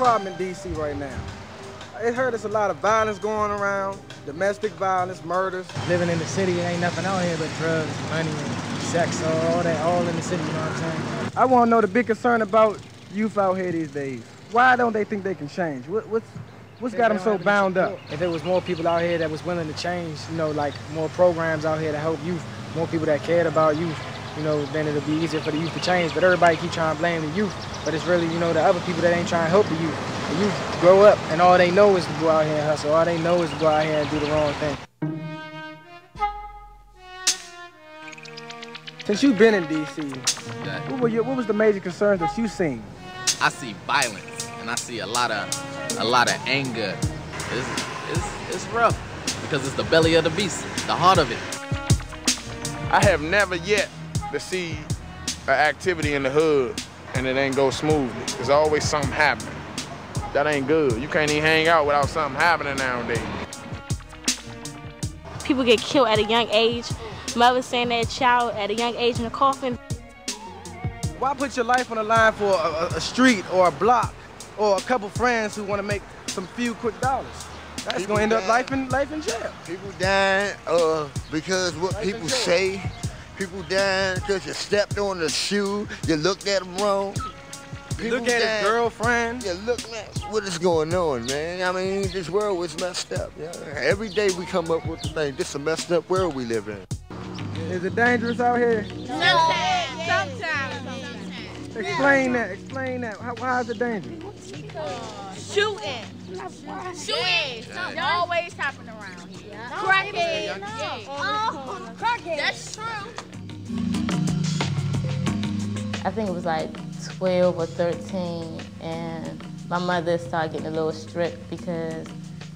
problem in D.C. right now? I heard there's a lot of violence going around, domestic violence, murders. Living in the city, ain't nothing out here but drugs, money, and sex, all that, all in the city, you know what I'm saying? I want to know the big concern about youth out here these days. Why don't they think they can change? What's got them so bound up? If there was more people out here that was willing to change, you know, like more programs out here to help youth, more people that cared about youth, you know, then it'll be easier for the youth to change. But everybody keep trying to blame the youth. But it's really, you know, the other people that ain't trying to help the youth. The youth grow up and all they know is to go out here and hustle. All they know is to go out here and do the wrong thing. Since you've been in D.C., what was the major concerns that you've seen? I see violence and I see a lot of anger. It's rough because it's the belly of the beast, the heart of it. I have never yet to see an activity in the hood and it ain't go smoothly. There's always something happening. That ain't good. You can't even hang out without something happening nowadays. People get killed at a young age. Mothers saying their child at a young age in a coffin. Why put your life on the line for a street or a block or a couple friends who want to make some few quick dollars? That's going to end up life in jail. People dying because what people say. People dying because you stepped on the shoe, you looked at them wrong. People look at his girlfriend. You look at what is going on, man. I mean, this world is messed up. Yeah. Every day we come up with the thing. This is a messed up world we live in. Is it dangerous out here? Sometimes. Explain that. Why is it dangerous? Shooting. Something always happen around here. Crackhead. Crackhead. That's true. I think it was like 12 or 13, and my mother started getting a little strict because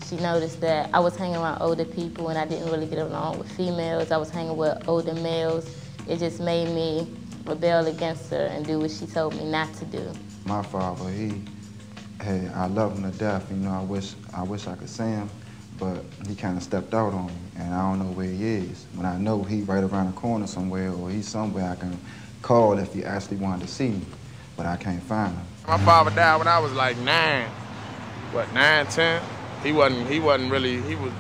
she noticed that I was hanging around older people and I didn't really get along with females. I was hanging with older males. It just made me rebel against her and do what she told me not to do. My father, I love him to death. You know, I wish I could see him, but he kind of stepped out on me, and I don't know where he is. When I know he's right around the corner somewhere, or he's somewhere I can call if he actually wanted to see me, but I can't find him. My father died when I was like 9, 10? He wasn't really, he was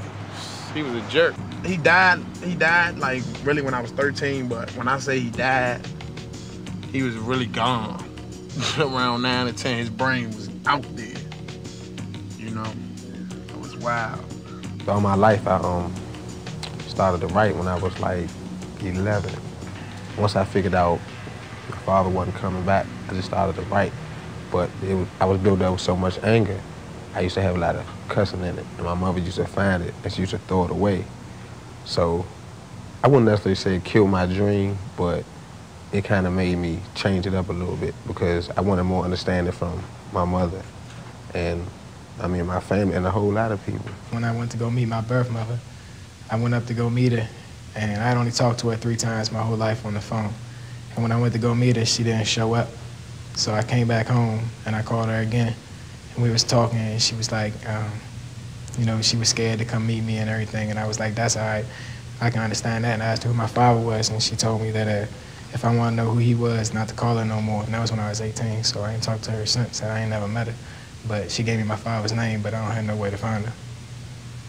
a jerk. He died like really when I was 13, but when I say he died, he was really gone. Around 9 or 10, his brain was out there, you know? It was wild. All my life, I started to write when I was like 11. Once I figured out my father wasn't coming back, I just started to write. But I was built up with so much anger. I used to have a lot of cussing in it, and my mother used to find it, and she used to throw it away. So I wouldn't necessarily say it killed my dream, but it kind of made me change it up a little bit because I wanted more understanding from my mother and, I mean, my family and a whole lot of people. When I went to go meet my birth mother, I went up to go meet her, and I'd only talked to her 3 times my whole life on the phone. And when I went to go meet her, she didn't show up. So I came back home, and I called her again, and we was talking, and she was like, you know, she was scared to come meet me and everything, and I was like, that's all right, I can understand that. And I asked her who my father was, and she told me that if I want to know who he was, not to call her no more. And that was when I was 18, so I ain't talked to her since, and I ain't never met her. But she gave me my father's name, but I don't have no way to find her.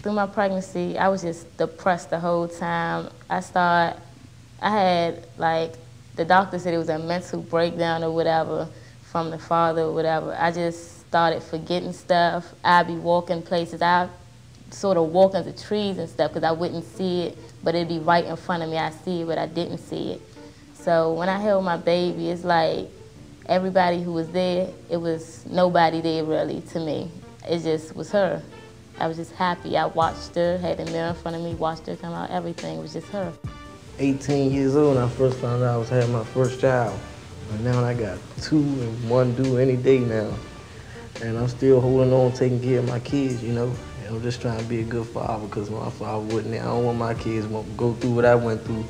Through my pregnancy, I was just depressed the whole time. I had, like, the doctor said it was a mental breakdown or whatever from the father or whatever. I just started forgetting stuff. I'd be walking places. I'd sort of walk into trees and stuff because I wouldn't see it, but it'd be right in front of me. I see it, but I didn't see it. So when I held my baby, it's like everybody who was there, it was nobody there really to me. It just was her. I was just happy. I watched her, had the mirror in front of me, watched her come out, everything was just her. 18 years old when I first found out I was having my first child. And now I got 2 and 1 due any day now. And I'm still holding on, taking care of my kids, you know. And I'm just trying to be a good father because my father wouldn't. I don't want my kids to go through what I went through.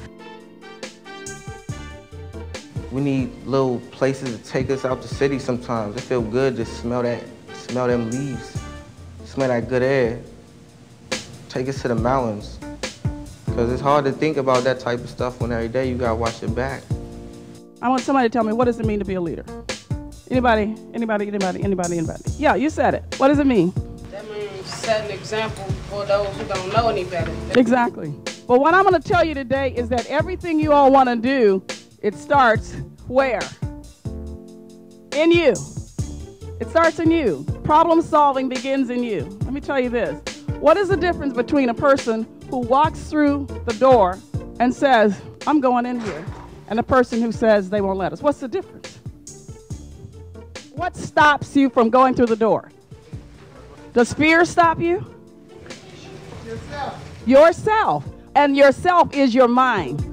We need little places to take us out the city sometimes. It feels good to smell them leaves, smell that good air. Take us to the mountains. Because it's hard to think about that type of stuff when every day you gotta watch your back. I want somebody to tell me, what does it mean to be a leader? Anybody? Yeah, you said it. What does it mean? That means set an example for those who don't know any better. Exactly. But what I'm going to tell you today is that everything you all want to do, it starts where? In you. It starts in you. Problem solving begins in you. Let me tell you this. What is the difference between a person who walks through the door and says, I'm going in here, and a person who says they won't let us? What's the difference? What stops you from going through the door? Does fear stop you? Yourself. And yourself is your mind.